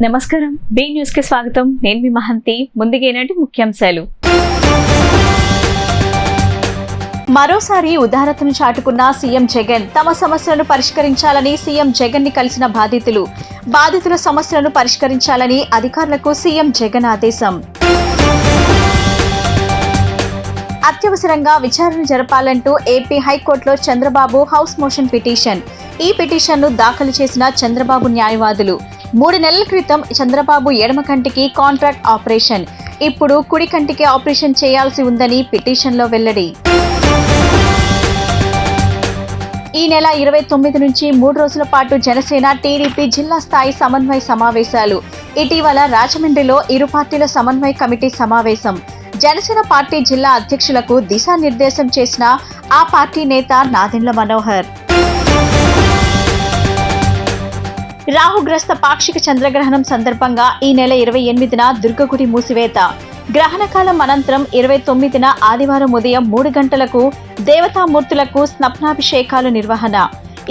నమస్కారం, B news కి స్వాగతం. నేను మీ మహంతి. ముందుగా ఏంటంటే ముఖ్యాంశాలు. మరోసారి ఉదారతను చాటుకున్న సీఎం జగన్. తమ సమస్యలను పరిష్కరించాలని సీఎం జగన్ ని కలిసిన బాధితుల సమస్యలను పరిష్కరించాలని అధికారులకు సీఎం జగన్ ఆదేశం. అత్యవసరంగా విచారణ జరపాలంటూ ఏపీ హైకోర్టులో చంద్రబాబు హౌస్ మోషన్ పిటిషన్. ఈ పిటిషన్ను దాఖలు చేసిన చంద్రబాబు న్యాయవాదులు. 3 నెలల క్రితం చంద్రబాబు ఎడమ కంటికి కాంట్రాక్ట్ ఆపరేషన్, ఇప్పుడు కుడి కంటికి ఆపరేషన్ చేయాల్సి ఉందని పిటిషన్లో వెల్లడి. ఈ నెల 29 నుంచి 3 రోజుల పాటు జనసేన టీడీపీ జిల్లా స్థాయి సమన్వయ సమావేశాలు. ఇటీవల రాజమండ్రిలో ఇరు పార్టీల సమన్వయ కమిటీ సమావేశం. జనసేన పార్టీ జిల్లా అధ్యక్షులకు దిశానిర్దేశం చేసిన ఆ పార్టీ నేత నాదెండ్ల మనోహర్. రాహుగ్రస్త పాక్షిక చంద్రగ్రహణం సందర్భంగా ఈ నెల 28న దుర్గగుడి మూసివేత. గ్రహణకాలం అనంతరం 29న ఆదివారం ఉదయం 3 గంటలకు దేవతామూర్తులకు స్నపనాభిషేకాలు నిర్వహణ.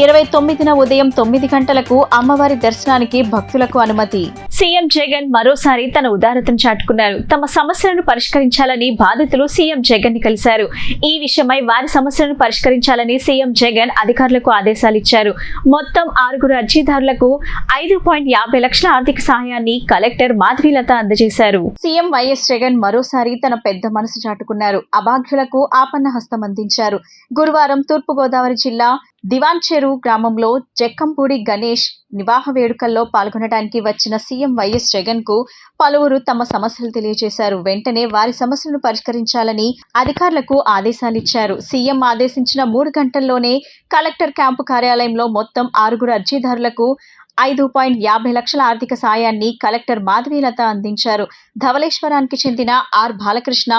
29న ఉదయం 9 గంటలకు అమ్మవారి దర్శనానికి భక్తులకు అనుమతి. సీఎం జగన్ మరోసారి తన ఉదారతను చాటుకున్నారు. తమ సమస్యలను పరిష్కరించాలని బాధితులు సీఎం జగన్ ని కలిశారు. ఈ విషయమై వారి సమస్యలను పరిష్కరించాలని సీఎం జగన్ అధికారులకు ఆదేశాలు ఇచ్చారు. మొత్తం 6 అర్జీదారులకు 5.50 లక్షల ఆర్థిక సహాయాన్ని కలెక్టర్ మాధవీలత అందజేశారు. సీఎం వైఎస్ జగన్ మరోసారి తన పెద్ద మనసు చాటుకున్నారు. అభాగ్యులకు ఆపన్న హస్తం అందించారు. గురువారం తూర్పుగోదావరి జిల్లా దివాన్చెరు గ్రామంలో జక్కంపూడి గణేష్ వివాహ వేడుకల్లో పాల్గొనడానికి వచ్చిన సీఎం వైఎస్ జగన్ కు పలువురు తమ సమస్యలు తెలియజేశారు. వెంటనే వారి సమస్యలను పరిష్కరించాలని అధికారులకు ఆదేశాలిచ్చారు. సీఎం ఆదేశించిన 3 గంటల్లోనే కలెక్టర్ క్యాంపు కార్యాలయంలో మొత్తం 6 అర్జీదారులకు 5.50 లక్షల ఆర్థిక సాయాన్ని కలెక్టర్ మాధవీలత అందించారు. ధవళేశ్వరానికి చెందిన ఆర్ బాలకృష్ణ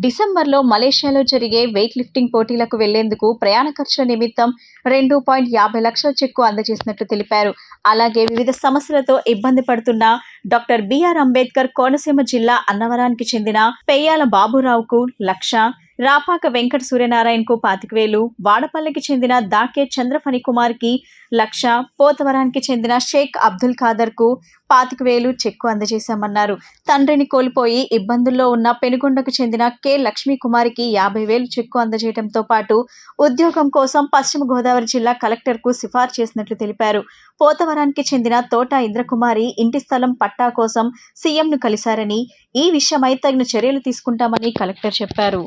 డిసెంబర్లో మలేషియాలో జరిగే వెయిట్ లిఫ్టింగ్ పోటీలకు వెళ్లేందుకు ప్రయాణ ఖర్చుల నిమిత్తం 2.50 లక్షల చెక్కు అందజేసినట్లు తెలిపారు. అలాగే వివిధ సమస్యలతో ఇబ్బంది పడుతున్న డాక్టర్ బిఆర్ అంబేద్కర్ కోనసీమ జిల్లా అన్నవరానికి చెందిన పెయ్యాల బాబురావుకు 1,00,000, రాపాక వెంకట సూర్యనారాయణకు 25,000, వాడపల్లికి చెందిన దాకే చంద్రఫణి కుమార్ కి 1,00,000, పోతవరానికి చెందిన షేక్ అబ్దుల్ ఖాదర్ కు 25,000 చెక్కు అందజేశామన్నారు. తండ్రిని కోల్పోయి ఇబ్బందుల్లో ఉన్న పెనుగొండకు చెందిన కె లక్ష్మీ కుమారికి 50,000 చెక్కు అందజేయడంతో పాటు ఉద్యోగం కోసం పశ్చిమ గోదావరి జిల్లా కలెక్టర్ కు సిఫార్సు చేసినట్లు తెలిపారు. పోతవరానికి చెందిన తోట ఇంద్రకుమారి ఇంటి స్థలం పట్టా కోసం సీఎంను కలిశారని, ఈ విషయమై తగిన చర్యలు తీసుకుంటామని కలెక్టర్ చెప్పారు.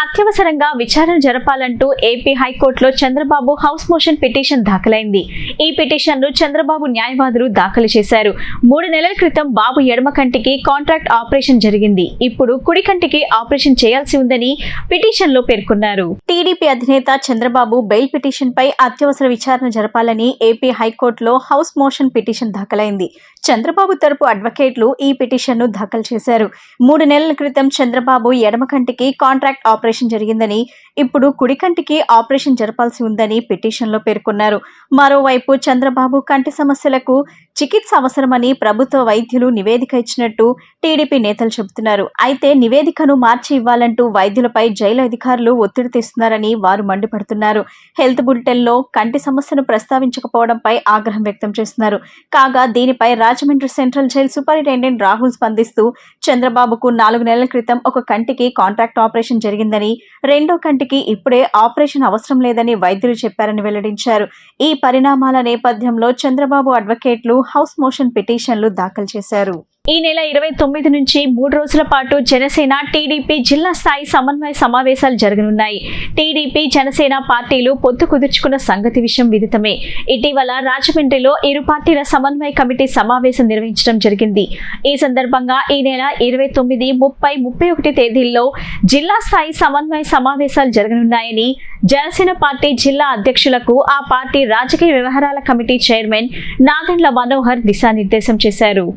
అత్యవసరంగా విచారణ జరపాలంటూ ఏపీ హైకోర్టులో చంద్రబాబు హౌస్ మోషన్ పిటిషన్ దాఖలైంది. ఈ పిటిషన్ను చంద్రబాబు న్యాయవాదులు దాఖలు చేశారు. 3 నెలల క్రితం బాబు ఎడమ కంటికి కాంట్రాక్ట్ ఆపరేషన్ జరిగింది. ఇప్పుడు కుడి కంటికి ఆపరేషన్ చేయాల్సి ఉందని పిటిషన్లో పేర్కొన్నారు. టీడీపీ అధినేత చంద్రబాబు బెయిల్ పిటిషన్ పై అత్యవసర విచారణ జరపాలని ఏపీ హైకోర్టులో హౌస్ మోషన్ పిటిషన్ దాఖలైంది. చంద్రబాబు తరపు అడ్వకేట్లు ఈ పిటిషన్ను దాఖలు చేశారు. 3 నెలల క్రితం చంద్రబాబు ఎడమ కంటికి కాంట్రాక్ట్ ఆపరేషన్ జరిగిందని, ఇప్పుడు కుడి కంటికి ఆపరేషన్ జరపాల్సి ఉందని పిటిషన్లో పేర్కొన్నారు. మరోవైపు చంద్రబాబు కంటి సమస్యలకు చికిత్స అవసరమని ప్రభుత్వ వైద్యులు నివేదిక ఇచ్చినట్టు టీడీపీ నేతలు చెబుతున్నారు. అయితే నివేదికను మార్చి ఇవ్వాలంటూ వైద్యులపై జైలు అధికారులు ఒత్తిడి తెస్తున్నారని వారు మండిపడుతున్నారు. హెల్త్ బులెటిన్లో కంటి సమస్యను ప్రస్తావించకపోవడంపై ఆగ్రహం వ్యక్తం చేస్తున్నారు. కాగా దీనిపై Rajahmundry central jail superintendent Rahul స్పందిస్తూ చంద్రబాబుకు 4 నెలల క్రితం ఒక కంటికి కాంట్రాక్ట్ ఆపరేషన్ జరిగిందని, రెండో కంటికి ఇప్పుడే ఆపరేషన్ అవసరం లేదని వైద్యులు చెప్పారని వెల్లడించారు. ఈ పరిణామాల నేపథ్యంలో చంద్రబాబు అడ్వకేట్లు హౌస్ మోషన్ పిటిషన్లు దాఖలు చేశారు. ఈ నెల 29 నుంచి 3 రోజుల పాటు జనసేన టీడీపీ జిల్లా స్థాయి సమన్వయ సమావేశాలు జరగనున్నాయి. టీడీపీ జనసేన పార్టీలు పొత్తు కుదుర్చుకున్న సంగతి విషయం విదితమే. ఇటీవల రాజమండ్రిలో ఇరు పార్టీల సమన్వయ కమిటీ సమావేశం నిర్వహించడం జరిగింది. ఈ సందర్భంగా ఈ నెల 29, 30, 31 తేదీల్లో జిల్లా స్థాయి సమన్వయ సమావేశాలు జరగనున్నాయని జనసేన పార్టీ జిల్లా అధ్యక్షులకు ఆ పార్టీ రాజకీయ వ్యవహారాల కమిటీ చైర్మన్ నాదెండ్ల మనోహర్ దిశానిర్దేశం చేశారు.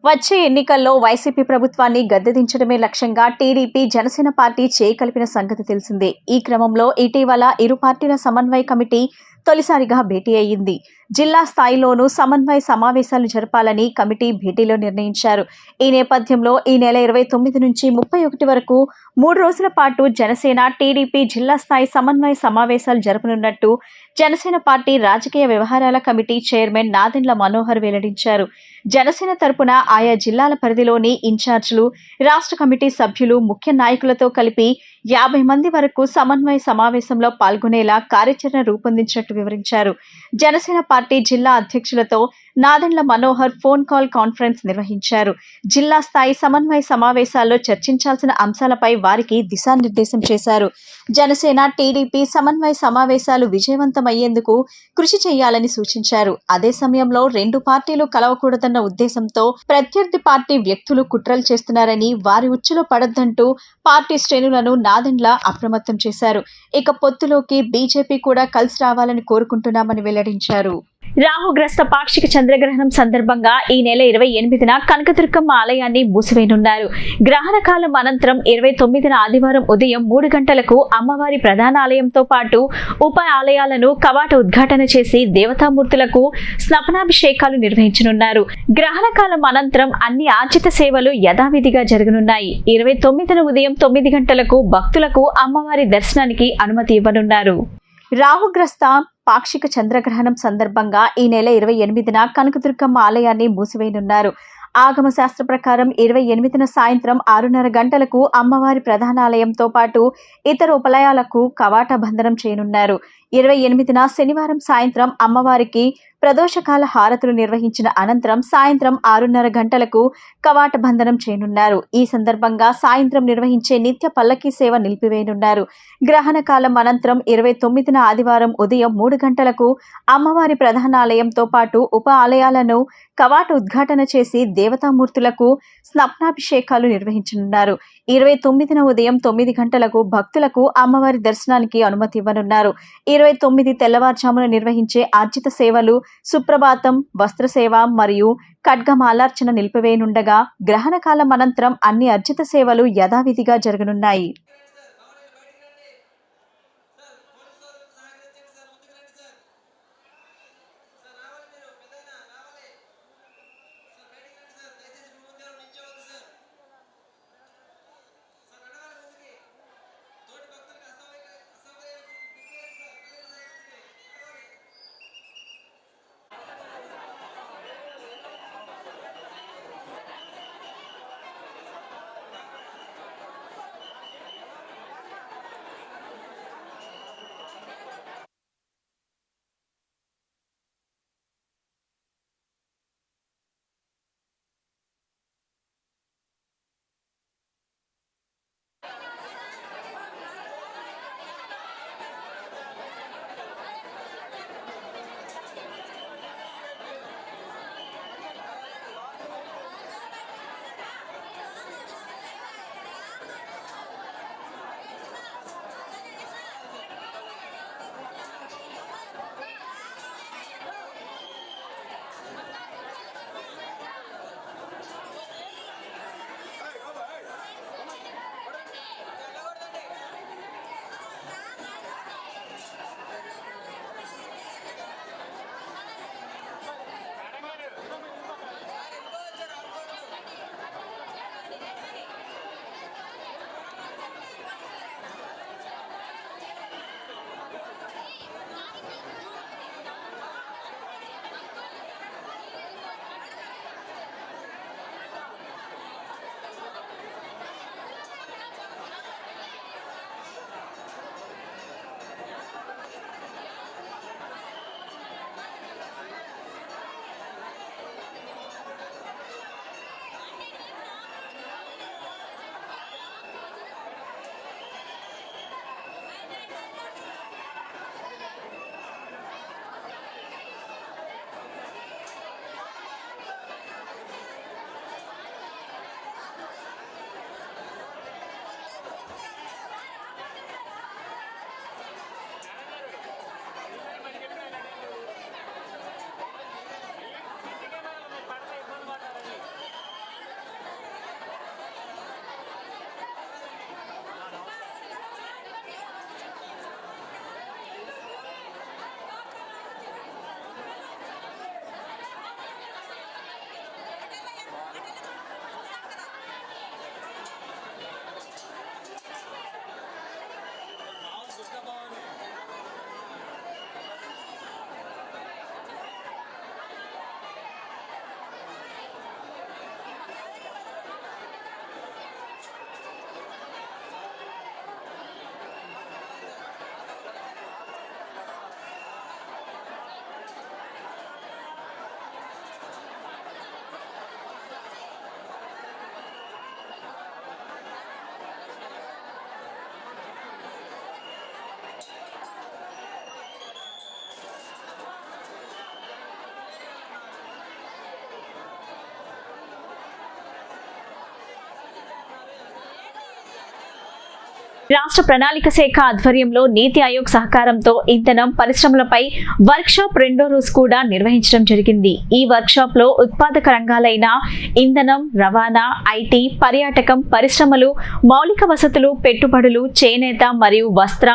వచ్చే ఎన్నికల్లో వైసీపీ ప్రభుత్వాన్ని గద్దెదించడమే లక్ష్యంగా టీడీపీ జనసేన పార్టీ చేయకలిపిన సంగతి తెలిసిందే. ఈ క్రమంలో ఇటీవల ఇరు పార్టీల సమన్వయ కమిటీ తొలిసారిగా భేటీ అయ్యింది. జిల్లా స్థాయిలోనూ సమన్వయ సమావేశాలు జరపాలని కమిటీ భేటీలో నిర్ణయించారు. ఈ నేపథ్యంలో ఈ నెల 29 నుంచి 31 వరకు 3 రోజుల పాటు జనసేన టీడీపీ జిల్లా స్థాయి సమన్వయ సమావేశాలు జరపనున్నట్టు జనసేన పార్టీ రాజకీయ వ్యవహారాల కమిటీ చైర్మన్ నాదెండ్ల మనోహర్ వెల్లడించారు. జనసేన తరపున ఆయా జిల్లాల పరిధిలోని ఇన్ఛార్జీలు, రాష్ట్ర కమిటీ సభ్యులు, ముఖ్య నాయకులతో కలిపి 50 మంది వరకు సమన్వయ సమావేశంలో పాల్గొనేలా కార్యాచరణ రూపొందించినట్టు వివరించారు. జనసేన పార్టీ జిల్లా అధ్యక్షులతో Nadendla Manohar phone call conference నిర్వహించారు. జిల్లా స్థాయి సమన్వయ సమావేశాల్లో చర్చించాల్సిన అంశాలపై వారికి దిశానిర్దేశం చేశారు. జనసేన టీడీపీ సమన్వయ సమావేశాలు విజయవంతమయ్యేందుకు కృషి చేయాలని సూచించారు. అదే సమయంలో రెండు పార్టీలు కలవకూడదన్న ఉద్దేశంతో ప్రత్యర్థి పార్టీ వ్యక్తులు కుట్రలు చేస్తున్నారని, వారి ఉచ్చులో పడొద్దంటూ పార్టీ శ్రేణులను నాదెండ్ల అప్రమత్తం చేశారు. ఇక పొత్తులోకి బీజేపీ కూడా కలిసి రావాలని కోరుకుంటున్నామని వెల్లడించారు. రాహుగ్రస్త పాక్షిక చంద్రగ్రహణం సందర్భంగా ఈ నెల 28న కనకదుర్గమ్మ ఆలయాన్ని మూసివేయనున్నారు. గ్రహణ కాలం అనంతరం 29న ఆదివారం ఉదయం 3 గంటలకు అమ్మవారి ప్రధాన ఆలయంతో పాటు ఉప ఆలయాలను కవాట ఉద్ఘాటన చేసి దేవతామూర్తులకు స్నపనాభిషేకాలు నిర్వహించనున్నారు. గ్రహణ కాలం అనంతరం అన్ని ఆర్జిత సేవలు యథావిధిగా జరగనున్నాయి. 29న ఉదయం 9 గంటలకు భక్తులకు అమ్మవారి దర్శనానికి అనుమతి ఇవ్వనున్నారు. రాహుగ్రస్త పాక్షిక చంద్రగ్రహణం సందర్భంగా ఈ నెల 28న కనకదుర్గమ్మ ఆలయాన్ని మూసివేయనున్నారు. ఆగమ శాస్త్ర ప్రకారం 28న సాయంత్రం 6:30 గంటలకు అమ్మవారి ప్రధానాలయంతో పాటు ఇతర ఉపలయాలకు కవాట బంధనం చేయనున్నారు. 28న శనివారం సాయంత్రం అమ్మవారికి ప్రదోషకాల హారతులు నిర్వహించిన అనంతరం సాయంత్రం 6:30 గంటలకు కవాట బంధనం చేయనున్నారు. ఈ సందర్భంగా సాయంత్రం నిర్వహించే నిత్య పల్లకీ సేవ నిలిపివేయనున్నారు. గ్రహణ కాలం అనంతరం 29న ఆదివారం ఉదయం 3 గంటలకు అమ్మవారి ప్రధానాలయంతో పాటు ఉప ఆలయాలను కవాట ఉద్ఘాటన చేసి దేవతామూర్తులకు స్నపనాభిషేకాలు నిర్వహించనున్నారు. 29న ఉదయం 9 గంటలకు భక్తులకు అమ్మవారి దర్శనానికి అనుమతి ఇవ్వనున్నారు. 29 తెల్లవారుజామున నిర్వహించే ఆర్జిత సేవలు, సుప్రభాతం, వస్త్రసేవ మరియు ఖడ్గమాలార్చన నిలిపివేయనుండగా గ్రహణ కాలం అనంతరం అన్ని అర్జిత సేవలు యథావిధిగా జరగనున్నాయి. రాష్ట్ర ప్రణాళిక శాఖ ఆధ్వర్యంలో నీతి ఆయోగ్ సహకారంతో ఇంధనం పరిశ్రమలపై వర్క్ షాప్ రెండో రోజు కూడా నిర్వహించడం జరిగింది. ఈ వర్క్ షాప్ లో ఉత్పాదక రంగాలైన ఇంధనం, రవాణా, ఐటీ, పర్యాటకం, పరిశ్రమలు, మౌలిక వసతులు, పెట్టుబడులు, చేనేత మరియు వస్త్ర,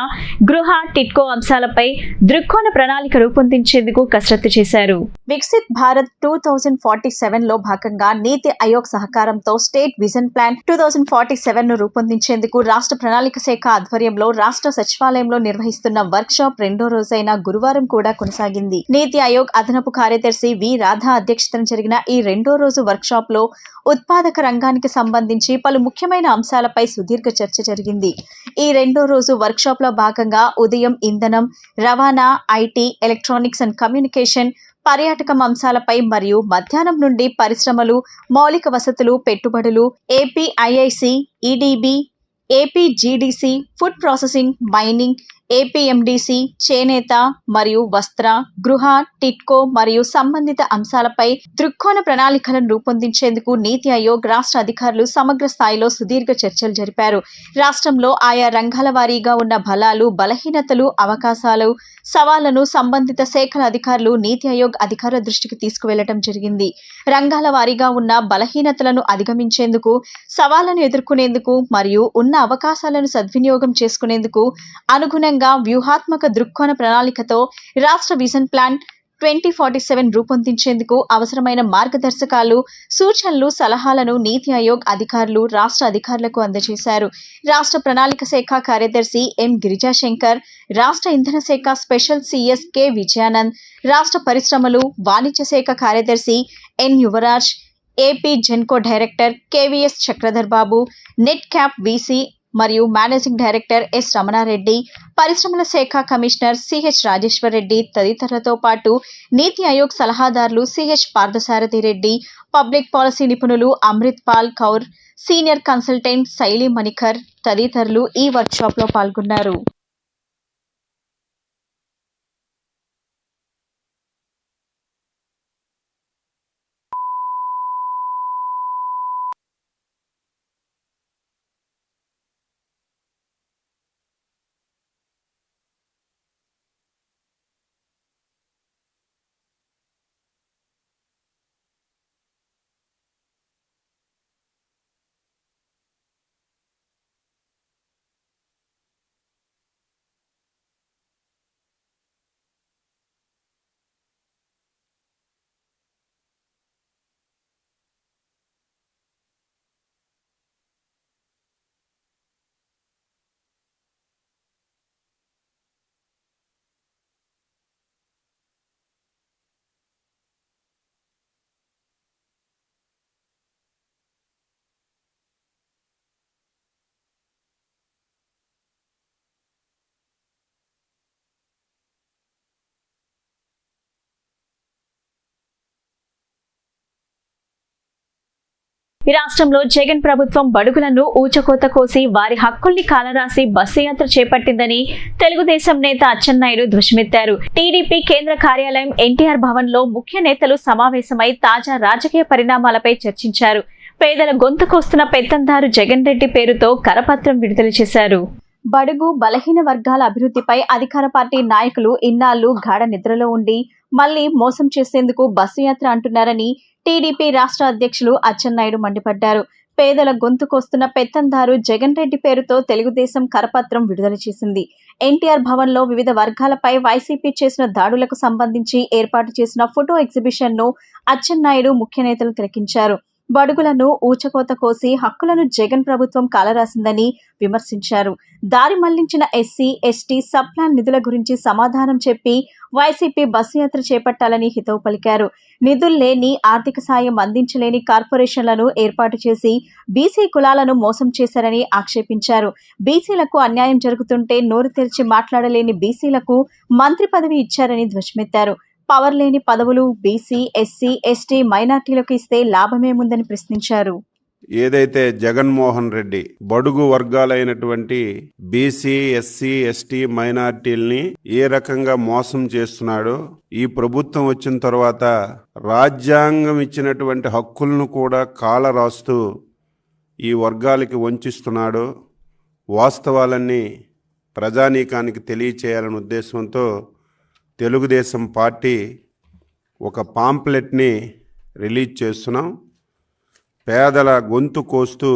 గృహ, టిట్కో అంశాలపై దృక్కోణ ప్రణాళిక రూపొందించేందుకు కసరత్తు చేశారు. వికసిత్ భారత్ 2047 లో భాగంగా నీతి ఆయోగ్ సహకారంతో స్టేట్ విజన్ ప్లాన్ 2047 ను రూపొందించేందుకు రాష్ట్ర ప్రణాళిక శాఖ ఆధ్వర్యంలో రాష్ట్ర సచివాలయంలో నిర్వహిస్తున్న వర్క్ షాప్ రెండో రోజైన గురువారం కూడా కొనసాగింది. నీతి ఆయోగ్ అదనపు కార్యదర్శి వి రాధా అధ్యక్షతన జరిగిన ఈ రెండో రోజు వర్క్ షాప్ లో ఉత్పాదక రంగానికి సంబంధించి పలు ముఖ్యమైన అంశాలపై సుదీర్ఘ చర్చ జరిగింది. ఈ రెండో రోజు వర్క్ షాప్ లో భాగంగా ఉదయం ఇంధనం, రవాణా, ఐటీ, ఎలక్ట్రానిక్స్ అండ్ కమ్యూనికేషన్, పర్యాటకం అంశాలపై మరియు మధ్యాహ్నం నుండి పరిశ్రమలు, మౌలిక వసతులు, పెట్టుబడులు, APIIC, EDB, APGDC, food processing, mining, APMDC, చేనేత మరియు వస్త్ర, గృహ, టిట్కో మరియు సంబంధిత అంశాలపై దృక్కోణ ప్రణాళికలను రూపొందించేందుకు నీతి ఆయోగ్ రాష్ట్ర అధికారులు సమగ్ర స్థాయిలో సుదీర్ఘ చర్చలు జరిపారు. రాష్ట్రంలో ఆయా రంగాల వారీగా ఉన్న బలాలు, బలహీనతలు, అవకాశాలు, సవాళ్లను సంబంధిత శాఖల అధికారులు నీతి ఆయోగ్ అధికారుల దృష్టికి తీసుకువెళ్లడం జరిగింది. రంగాల వారీగా ఉన్న బలహీనతలను అధిగమించేందుకు, సవాళ్లను ఎదుర్కొనేందుకు మరియు ఉన్న అవకాశాలను సద్వినియోగం చేసుకునేందుకు అనుగుణంగా వ్యూహాత్మక దృక్కోణ ప్రణాళికతో రాష్ట్ర విజన్ ప్లాన్ 2047 రూపొందించేందుకు అవసరమైన మార్గదర్శకాలు, సూచనలు, సలహాలను నీతి ఆయోగ్ అధికారులు రాష్ట్ర అధికారులకు అందజేశారు. రాష్ట్ర ప్రణాళిక శాఖ కార్యదర్శి ఎం గిరిజాశంకర్, రాష్ట్ర ఇంధన శాఖ స్పెషల్ సిఎస్ కె విజయానంద్, రాష్ట్ర పరిశ్రమలు, వాణిజ్య శాఖ కార్యదర్శి N Yuvaraj, AP Genco director KVS Chakradhar Babu, net cap VC మరియు మేనేజింగ్ డైరెక్టర్ ఎస్ రమణారెడ్డి, పరిశ్రమల శాఖ కమిషనర్ సిహెచ్ రాజేశ్వర్ రెడ్డి తదితరులతో పాటు నీతి ఆయోగ్ సలహాదారులు CH Parthasarathi Reddy, public policy నిపుణులు అమృత్ పాల్ కౌర్, సీనియర్ కన్సల్టెంట్ శైలి మణికర్ తదితరులు ఈ వర్క్షాప్ లో పాల్గొన్నారు. ఈ రాష్ట్రంలో జగన్ ప్రభుత్వం బడుగులను ఊచకోత కోసి వారి హక్కుల్ని కాలరాసి బస్సు యాత్ర చేపట్టిందని తెలుగుదేశం నేత అచ్చెన్నాయుడు ధ్వజమెత్తారు. టీడీపీ కేంద్ర కార్యాలయం ఎన్టీఆర్ భవన్ లో ముఖ్య నేతలు సమావేశమై తాజా రాజకీయ పరిణామాలపై చర్చించారు. పేదల గొంతుకొస్తున్న పెత్తందారు జగన్ రెడ్డి పేరుతో కరపత్రం విడుదల చేశారు. బడుగు బలహీన వర్గాల అభివృద్ధిపై అధికార పార్టీ నాయకులు ఇన్నాళ్లు గాఢ నిద్రలో ఉండి మళ్లీ మోసం చేసేందుకు బస్సు యాత్ర అంటున్నారని టీడీపీ రాష్ట్ర అధ్యక్షులు అచ్చెన్నాయుడు మండిపడ్డారు. పేదల గొంతుకొస్తున్న పెత్తందారు జగన్ రెడ్డి పేరుతో తెలుగుదేశం కరపత్రం విడుదల చేసింది. ఎన్టీఆర్ భవన్ లో వివిధ వర్గాలపై వైసీపీ చేసిన దాడులకు సంబంధించి ఏర్పాటు చేసిన ఫోటో ఎగ్జిబిషన్ ను అచ్చెన్నాయుడు ముఖ్య నేతలు తిలకించారు. బడుగులను ఊచకోత కోసి హక్కులను జగన్ ప్రభుత్వం కాలరాసిందని విమర్శించారు. దారి మళ్లించిన ఎస్సీ, ఎస్టీ సబ్ ప్లాన్ నిధుల గురించి సమాధానం చెప్పి వైసీపీ బస్సు యాత్ర చేపట్టాలని హితవు పలికారు. నిధులు లేని, ఆర్థిక సాయం అందించలేని కార్పొరేషన్లను ఏర్పాటు చేసి బీసీ కులాలను మోసం చేశారని ఆక్షేపించారు. బీసీలకు అన్యాయం జరుగుతుంటే నోరు తెరిచి మాట్లాడలేని బీసీలకు మంత్రి పదవి ఇచ్చారని ధ్వజమెత్తారు. పవర్ లేని పదవులు బీసీ, ఎస్సీ, ఎస్టీ, మైనార్టీలకు ఇస్తే లాభమేముందని ప్రశ్నించారు. ఏదైతే జగన్మోహన్ రెడ్డి బడుగు వర్గాలైనటువంటి బీసీ, ఎస్సీ, ఎస్టీ, మైనార్టీల్ని ఏ రకంగా మోసం చేస్తున్నాడో, ఈ ప్రభుత్వం వచ్చిన తర్వాత రాజ్యాంగం ఇచ్చినటువంటి హక్కులను కూడా కాలరాస్తూ ఈ వర్గాలకి వంచిస్తున్నాడో, వాస్తవాలన్నీ ప్రజానీకానికి తెలియచేయాలనే ఉద్దేశంతో తెలుగుదేశం పార్టీ ఒక పాంప్లెట్ని రిలీజ్ చేస్తున్నాం. పేదల గొంతు కోస్తూ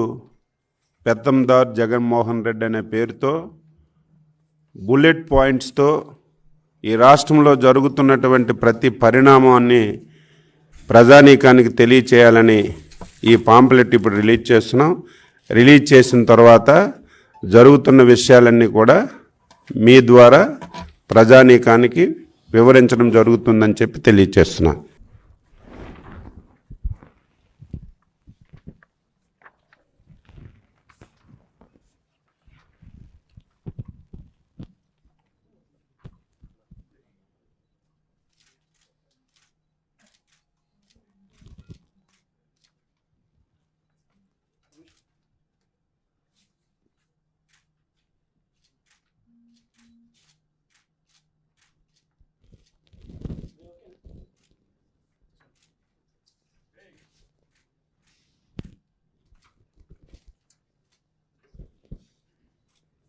పెత్తందార్ జగన్మోహన్ రెడ్డి అనే పేరుతో బుల్లెట్ పాయింట్స్తో ఈ రాష్ట్రంలో జరుగుతున్నటువంటి ప్రతి పరిణామాన్ని ప్రజానీకానికి తెలియచేయాలని ఈ పాంప్లెట్ ఇప్పుడు రిలీజ్ చేస్తున్నాం. రిలీజ్ చేసిన తర్వాత జరుగుతున్న విషయాలన్నీ కూడా మీ ద్వారా ప్రజానీకానికి వివరించడం జరుగుతుందని చెప్పి తెలియచేస్తున్నాను.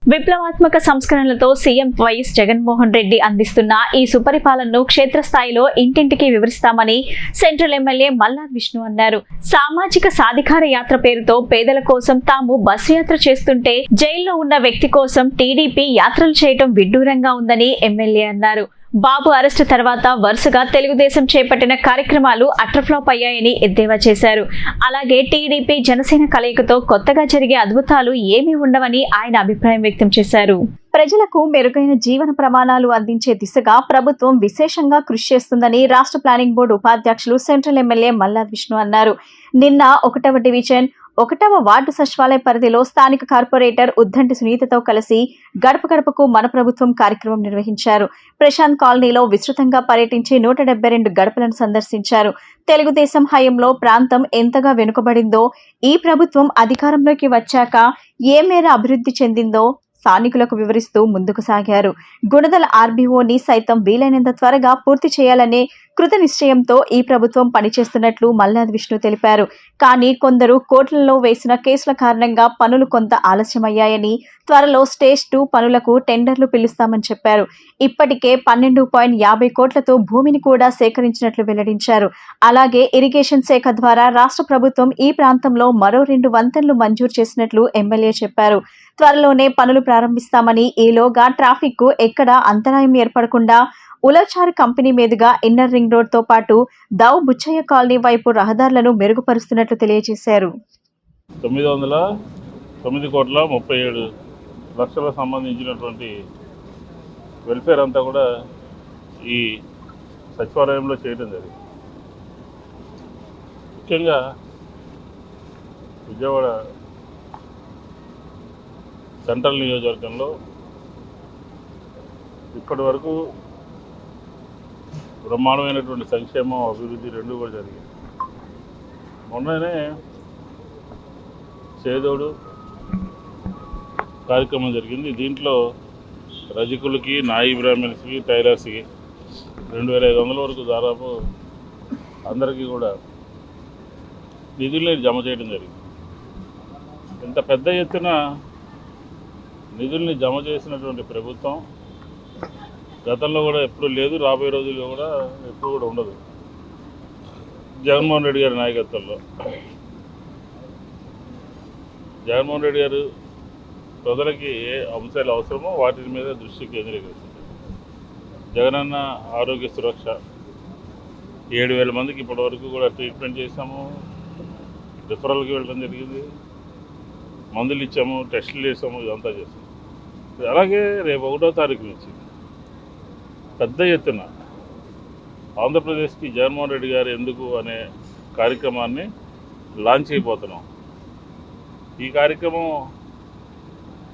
విప్లవాత్మక సంస్కరణలతో సీఎం వైఎస్ జగన్మోహన్ రెడ్డి అందిస్తున్న ఈ సుపరిపాలనను క్షేత్రస్థాయిలో ఇంటింటికి వివరిస్తామని సెంట్రల్ ఎమ్మెల్యే మల్లాది విష్ణు అన్నారు. సామాజిక సాధికార యాత్ర పేరుతో పేదల కోసం తాము బస్సు యాత్ర చేస్తుంటే జైల్లో ఉన్న వ్యక్తి కోసం టీడీపీ యాత్రలు చేయడం విడ్డూరంగా ఉందని ఎమ్మెల్యే అన్నారు. బాబు అరెస్టు తర్వాత వరుసగా తెలుగుదేశం చేపట్టిన కార్యక్రమాలు అట్రఫ్లాప్ అయ్యాయని ఎద్దేవా చేశారు. అలాగే టీడీపీ జనసేన కలయికతో కొత్తగా జరిగే అద్భుతాలు ఏమీ ఉండవని ఆయన అభిప్రాయం వ్యక్తం చేశారు. ప్రజలకు మెరుగైన జీవన ప్రమాణాలు అందించే దిశగా ప్రభుత్వం విశేషంగా కృషి చేస్తుందని రాష్ట్ర ప్లానింగ్ బోర్డు ఉపాధ్యక్షులు సెంట్రల్ ఎమ్మెల్యే మల్లాది విష్ణు అన్నారు. నిన్న 1వ డివిజన్ 1వ వార్డు సచివాలయ పరిధిలో స్థానిక కార్పొరేటర్ ఉద్దంటి సునీతతో కలిసి గడప గడపకు మన ప్రభుత్వం కార్యక్రమం నిర్వహించారు. ప్రశాంత్ కాలనీలో విస్తృతంగా పర్యటించి 172 గడపలను సందర్శించారు. తెలుగుదేశం హయాంలో ప్రాంతం ఎంతగా వెనుకబడిందో, ఈ ప్రభుత్వం అధికారంలోకి వచ్చాక ఏ మేర అభివృద్ధి చెందిందో స్థానికులకు వివరిస్తూ ముందుకు సాగారు. గుణదల ఆర్బీఓని సైతం వీలైనంత త్వరగా పూర్తి చేయాలనే కృత నిశ్చయంతో ఈ ప్రభుత్వం పనిచేస్తున్నట్లు మల్లాది విష్ణు తెలిపారు. కానీ కొందరు కోర్టులలో వేసిన కేసుల కారణంగా పనులు కొంత ఆలస్యమయ్యాయని, త్వరలో స్టేజ్ 2 పనులకు టెండర్లు పిలుస్తామని చెప్పారు. ఇప్పటికే 12.50 కోట్లతో భూమిని కూడా సేకరించినట్లు వెల్లడించారు. అలాగే ఇరిగేషన్ శాఖ ద్వారా రాష్ట్ర ప్రభుత్వం ఈ ప్రాంతంలో మరో 2 వంతెనలు మంజూరు చేసినట్లు ఎమ్మెల్యే చెప్పారు. త్వరలోనే పనులు ప్రారంభిస్తామని, ఈలోగా ట్రాఫిక్ కు ఎక్కడా అంతరాయం ఏర్పడకుండా ఉలచారు కంపెనీ మీదుగా ఇన్నర్ రింగ్ రోడ్ తో పాటు దౌ బుచ్చయ్య కాలనీ వైపు రహదారులను మెరుగుపరుస్తున్నట్లు తెలియజేశారు. 909,37,00,000 సంబంధించినటువంటి వెల్ఫేర్ అంతా కూడా ఈ సచివాలయంలో చేయడం జరిగింది. ముఖ్యంగా విజయవాడ సెంట్రల్ నియోజకవర్గంలో ఇప్పటి వరకు బ్రహ్మాండమైనటువంటి సంక్షేమం, అభివృద్ధి రెండు కూడా జరిగింది. మొన్ననే చేదోడు కార్యక్రమం జరిగింది. దీంట్లో రజకులకి, నాయి బ్రాహ్మణ్స్కి, టైలర్స్కి 2,500 వరకు దాదాపు అందరికీ కూడా నిధుల్ని జమ చేయడం జరిగింది. ఇంత పెద్ద ఎత్తున నిధుల్ని జమ చేసినటువంటి ప్రభుత్వం గతంలో కూడా ఎప్పుడు లేదు, రాబోయే రోజుల్లో కూడా ఎప్పుడు కూడా ఉండదు. జగన్మోహన్ రెడ్డి గారి నాయకత్వంలో జగన్మోహన్ రెడ్డి గారు ప్రజలకి ఏ అంశాలు అవసరమో వాటి మీద దృష్టి కేంద్రీకరిస్తుంది. జగనన్న ఆరోగ్య సురక్ష 7,000 మందికి ఇప్పటివరకు కూడా ట్రీట్మెంట్ చేసాము, రిఫరల్కి వెళ్ళడం జరిగింది, మందులు ఇచ్చాము, టెస్టులు చేసాము, ఇదంతా చేసాము. అలాగే రేపు 1వ తారీఖు నుంచి పెద్ద ఎత్తున ఆంధ్రప్రదేశ్కి జగన్మోహన్ రెడ్డి గారు ఎందుకు అనే కార్యక్రమాన్ని లాంచ్ అయిపోతున్నాం. ఈ కార్యక్రమం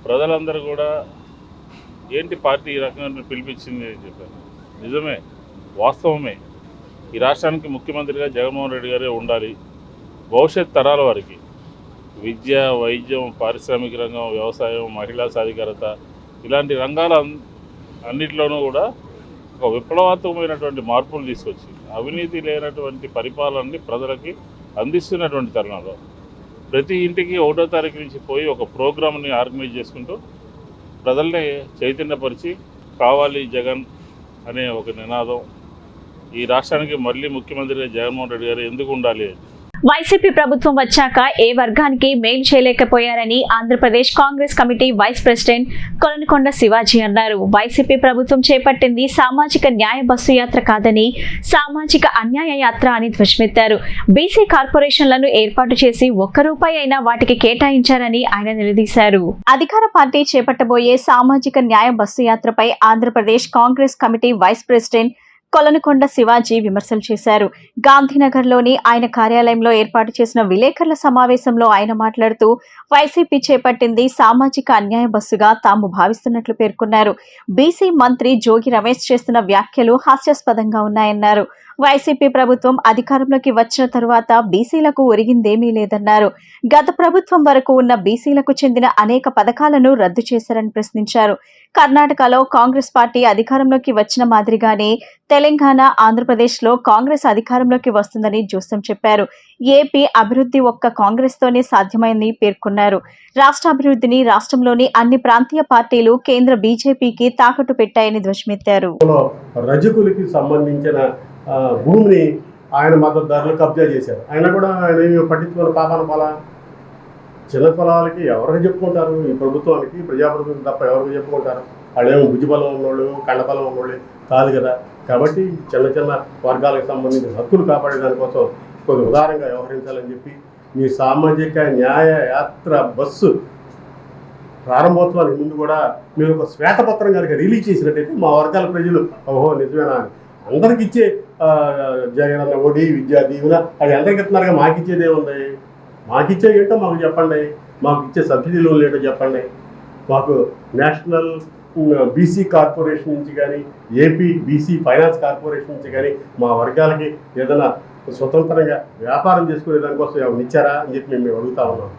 ప్రజలందరూ కూడా ఏంటి పార్టీ ఈ రకంగా పిలిపించింది అని చెప్పారు. నిజమే, వాస్తవమే. ఈ రాష్ట్రానికి ముఖ్యమంత్రిగా జగన్మోహన్ రెడ్డి గారే ఉండాలి. భవిష్యత్ తరాల వారికి విద్య, వైద్యం, పారిశ్రామిక రంగం, వ్యవసాయం, మహిళా సాధికారత ఇలాంటి రంగాల అన్నింటిలోనూ కూడా ఒక విప్లవాత్మకమైనటువంటి మార్పులు తీసుకొచ్చి అవినీతి లేనటువంటి పరిపాలనని ప్రజలకి అందిస్తున్నటువంటి తరుణంలో ప్రతి ఇంటికి 1వ తారీఖు నుంచి పోయి ఒక ప్రోగ్రామ్ని ఆర్గనైజ్ చేసుకుంటూ ప్రజల్ని చైతన్యపరిచి కావాలి జగన్ అనే ఒక నినాదం, ఈ రాష్ట్రానికి మళ్ళీ ముఖ్యమంత్రిగా జగన్మోహన్ రెడ్డి గారు ఎందుకు ఉండాలి. వైసీపీ ప్రభుత్వం వచ్చాక ఏ వర్గానికి మేలు చేయలేకపోయారని Andhra Pradesh Congress committee vice president Kolanukonda Shivaji అన్నారు. వైసీపీ ప్రభుత్వం చేపట్టింది సామాజిక న్యాయ బస్సు యాత్ర కాదని సామాజిక అన్యాయ యాత్ర అని ధ్వజమెత్తారు. బీసీ కార్పొరేషన్లను ఏర్పాటు చేసి ₹1 అయినా వాటికి కేటాయించారని ఆయన నిలదీశారు. అధికార పార్టీ చేపట్టబోయే సామాజిక న్యాయ బస్సు యాత్రపై Andhra Pradesh Congress committee vice president Kolanukonda Shivaji విమర్శలు చేశారు. గాంధీనగర్లోని ఆయన కార్యాలయంలో ఏర్పాటు చేసిన విలేకరుల సమావేశంలో ఆయన మాట్లాడుతూ వైసీపీ చేపట్టింది సామాజిక అన్యాయ బస్సుగా తాము భావిస్తున్నట్లు పేర్కొన్నారు. బీసీ మంత్రి జోగి రమేష్ చేస్తున్న వ్యాఖ్యలు హాస్యాస్పదంగా ఉన్నాయన్నారు. వైసీపీ ప్రభుత్వం అధికారంలోకి వచ్చిన తరువాత బీసీలకు ఒరిగిందేమీ లేదన్నారు. గత ప్రభుత్వం వరకు ఉన్న బీసీలకు చెందిన అనేక పథకాలను రద్దు చేశారని ప్రశ్నించారు. కర్ణాటకలో కాంగ్రెస్ పార్టీ అధికారంలోకి వచ్చిన మాదిరిగానే తెలంగాణ, ఆంధ్రప్రదేశ్లో కాంగ్రెస్ అధికారంలోకి వస్తుందని జోస్యం చెప్పారు. ఏపీ అభివృద్ధి ఒక్క కాంగ్రెస్ తోనే సాధ్యమైందని పేర్కొన్నారు. రాష్ట్ర అభివృద్ధిని రాష్ట్రంలోని అన్ని ప్రాంతీయ పార్టీలు కేంద్ర బీజేపీకి తాకట్టు పెట్టాయని ధ్వజమెత్తారు. రజకులకి సంబంధించిన భూమిని ఆయన మద్దతుదారులు కబ్జా చేశారు. ఆయన కూడా ఆయన పట్టించుకున్న పాపాన పొల చిన్న పొలాలకి ఎవరికి చెప్పుకుంటారు? ఈ ప్రభుత్వానికి, ప్రజాప్రభుత్వం తప్ప ఎవరికి చెప్పుకుంటారు? వాళ్ళేమో భుజబలం ఉన్నోళ్ళు, కండబలం ఉన్నోళ్ళు కాదు కదా. కాబట్టి చిన్న చిన్న వర్గాలకు సంబంధించిన హక్కులు కాపాడే దానికోసం కొంచెం ఉదారంగా వ్యవహరించాలని చెప్పి మీ సామాజిక న్యాయ యాత్ర బస్సు ప్రారంభోత్సవానికి ముందు కూడా మీరు ఒక శ్వేతపత్రం కనుక రిలీజ్ చేసినట్టయితే మా వర్గాల ప్రజలు ఓహో నిజమేనా అని అందరికి ఇచ్చే జగనన్న ఒడి, విద్యా దీవెన అది అందరికి ఇస్తున్నారుగా, మాకు ఇచ్చేది ఏముంది? మాకు ఇచ్చేది ఏంటో మాకు చెప్పండి. మాకు ఇచ్చే సబ్సిడీ లోన్లు ఏంటో చెప్పండి. మాకు నేషనల్ బీసీ కార్పొరేషన్ నుంచి కానీ, ఏపీ బీసీ ఫైనాన్స్ కార్పొరేషన్ నుంచి కానీ మా వర్గాలకి ఏదైనా స్వతంత్రంగా వ్యాపారం చేసుకునే దానికోసం ఏమైనా ఇచ్చారా అని చెప్పి మేము అడుగుతా ఉన్నాం.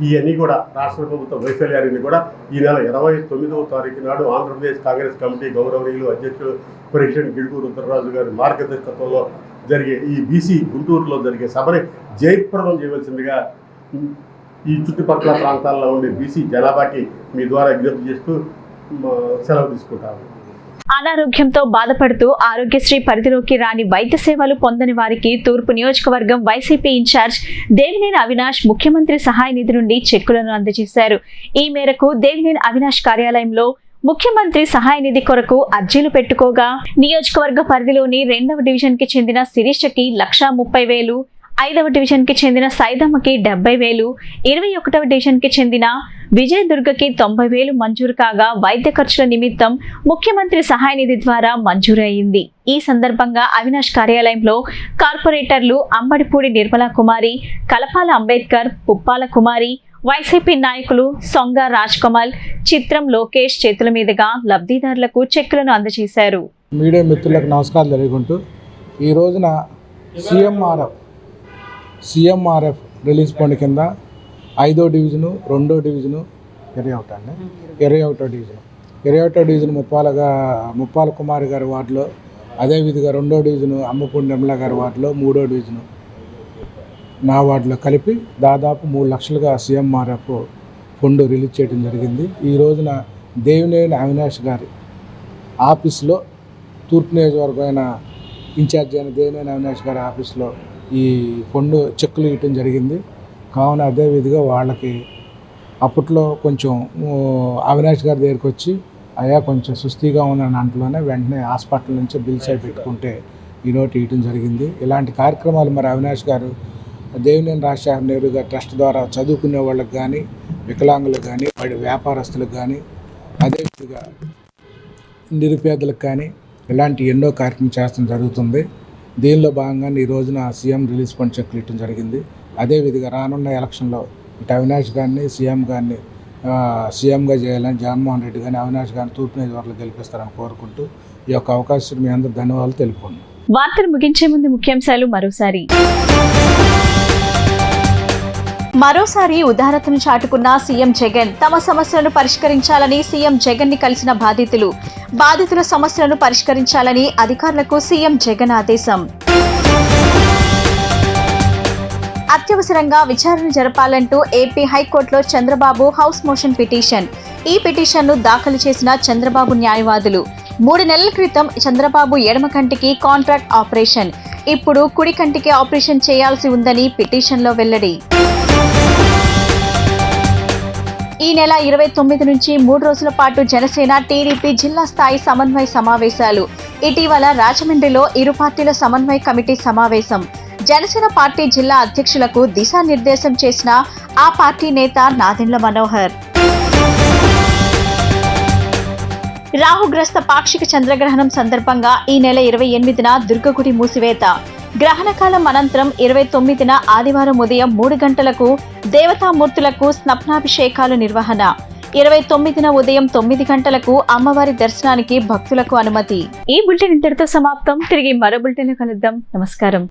ఇవన్నీ కూడా రాష్ట్ర ప్రభుత్వ వైఫల్యాన్ని కూడా ఈ నెల 29వ తారీఖు నాడు ఆంధ్రప్రదేశ్ కాంగ్రెస్ కమిటీ గౌరవనీయులు అధ్యక్షులు ప్రెసిడెంట్ గిడుగు రుద్రరాజు గారి మార్గదర్శకత్వంలో జరిగే ఈ బీసీ గుంటూరులో జరిగే సభని జయప్రదం చేయవలసిందిగా ఈ చుట్టుపక్కల ప్రాంతాల్లో ఉండే బీసీ జనాభాకి మీ ద్వారా విజ్ఞప్తి చేస్తూ సెలవు తీసుకుంటాము. అనారోగ్యంతో బాధపడుతూ ఆరోగ్యశ్రీ పరిధిలోకి రాని వైద్య సేవలు పొందని వారికి తూర్పు నియోజకవర్గం వైసీపీ ఇన్ఛార్జ్ దేవినేని అవినాష్ ముఖ్యమంత్రి సహాయ నిధి నుండి చెక్కులను అందజేశారు. ఈ మేరకు దేవినేని అవినాష్ కార్యాలయంలో ముఖ్యమంత్రి సహాయ నిధి కొరకు అర్జీలు పెట్టుకోగా నియోజకవర్గ పరిధిలోని 2వ డివిజన్ కి చెందిన శిరీషకి 1,30,000, 5వ డివిజన్ కి చెందిన సైదమ్మకి 70,000, 21వ డివిజన్ కి చెందిన విజయదుర్గకి 90,000 మంజూరు కాగా వైద్య ఖర్చుల నిమిత్తం ముఖ్యమంత్రి సహాయ నిధి ద్వారా మంజూరు అయింది. ఈ సందర్భంగా అవినాష్ కార్యాలయంలో కార్పొరేటర్లు అంబడిపూడి నిర్మలా కుమారి, కలపాల అంబేద్కర్, పుప్పాల కుమారి, వైసీపీ నాయకులు సొంగ రాజ్ కమల్, చిత్రం లోకేష్ చేతుల మీదుగా లబ్ధిదారులకు చెక్కులను అందజేశారు. మీడియా మిత్రులకు నమస్కారం తెలుపుకుంటూ ఈ రోజున సిఎంఆర్ఎఫ్ రిలీజ్ ఫండ్ కింద 5వ డివిజను, 2వ డివిజను, 21వ డివిజన్ ముప్పాల కుమారి గారి వార్డులో, అదేవిధంగా 2వ డివిజను అమ్మపూడి నిర్మల గారి వార్డులో, 3వ డివిజను నా వార్డులో కలిపి దాదాపు 3 లక్షలుగా సిఎంఆర్ఎఫ్ ఫండ్ రిలీజ్ చేయడం జరిగింది. ఈ రోజున దేవినేని అవినాష్ గారి ఆఫీస్లో తూర్పు నియోజకవర్గమైన ఇన్ఛార్జ్ అయిన దేవినేని అవినాష్ గారి ఆఫీస్లో ఈ ఫండ్ చెక్కులు ఇవ్వటం జరిగింది. కావున అదేవిధంగా వాళ్ళకి అప్పట్లో కొంచెం అవినాష్ గారి దగ్గరికి వచ్చి అయ్యా కొంచెం సుస్థిగా ఉందని అంటలోనే వెంటనే హాస్పిటల్ నుంచి బిల్స్ అయి పెట్టుకుంటే ఈరోజు ఇవ్వటం జరిగింది. ఇలాంటి కార్యక్రమాలు మరి అవినాష్ గారు దేవినేని రాజశేఖర నెహ్రూ గారి ట్రస్ట్ ద్వారా చదువుకునే వాళ్ళకి కానీ, వికలాంగులకు కానీ, వ్యాపారస్తులకు కానీ, అదేవిధంగా నిరుపేదలకు కానీ ఇలాంటి ఎన్నో కార్యక్రమం చేస్తడం జరుగుతుంది. దీనిలో భాగంగా ఈ రోజున సీఎం రిలీజ్ ఫండ్ చెక్కులు ఇవ్వడం జరిగింది. అదేవిధంగా రానున్న ఎలక్షన్లో ఇటు అవినాష్ గారిని సీఎంగా చేయాలని జగన్మోహన్ రెడ్డి గారిని, అవినాష్ గారిని తూర్పు నియోజకవర్గంలో గెలిపిస్తారని కోరుకుంటూ ఈ యొక్క అవకాశం మీ అందరూ ధన్యవాదాలు తెలుపుకున్నాను. వార్తలు ముగించే ముందు ముఖ్యాంశాలు మరోసారి ఉదారతను చాటుకున్న సీఎం జగన్. తమ సమస్యలను పరిష్కరించాలని సీఎం జగన్ ని కలిసిన బాధితుల సమస్యలను పరిష్కరించాలని అధికారులకు సీఎం జగన్ ఆదేశం. అత్యవసరంగా విచారణ జరపాలంటూ ఏపీ హైకోర్టులో చంద్రబాబు హౌస్ మోషన్ పిటిషన్. ఈ పిటిషన్ను దాఖలు చేసిన చంద్రబాబు న్యాయవాదులు 3 నెలల క్రితం చంద్రబాబు ఎడమ కంటికి కాంట్రాక్ట్ ఆపరేషన్, ఇప్పుడు కుడి కంటికి ఆపరేషన్ చేయాల్సి ఉందని పిటిషన్లో వెల్లడి. ఈ నెల 29 నుంచి 3 రోజుల పాటు జనసేన టీడీపీ జిల్లా స్థాయి సమన్వయ సమావేశాలు. ఇటీవల రాజమండ్రిలో ఇరు పార్టీల సమన్వయ కమిటీ సమావేశం. జనసేన పార్టీ జిల్లా అధ్యక్షులకు దిశానిర్దేశం చేసిన ఆ పార్టీ నేత నాదెండ్ల మనోహర్. రాహుగ్రస్త పాక్షిక చంద్రగ్రహణం సందర్భంగా ఈ నెల 28న దుర్గగుడి మూసివేత. గ్రహణకాలం అనంతరం 29న ఆదివారం ఉదయం 3 గంటలకు దేవతామూర్తులకు స్నపనాభిషేకాలు నిర్వహణ. 29న ఉదయం 9 గంటలకు అమ్మవారి దర్శనానికి భక్తులకు అనుమతి. ఈ బులెటిన్ ఇంతటితో సమాప్తం. తిరిగి మరో బులెటిన్లో కలుద్దాం. నమస్కారం.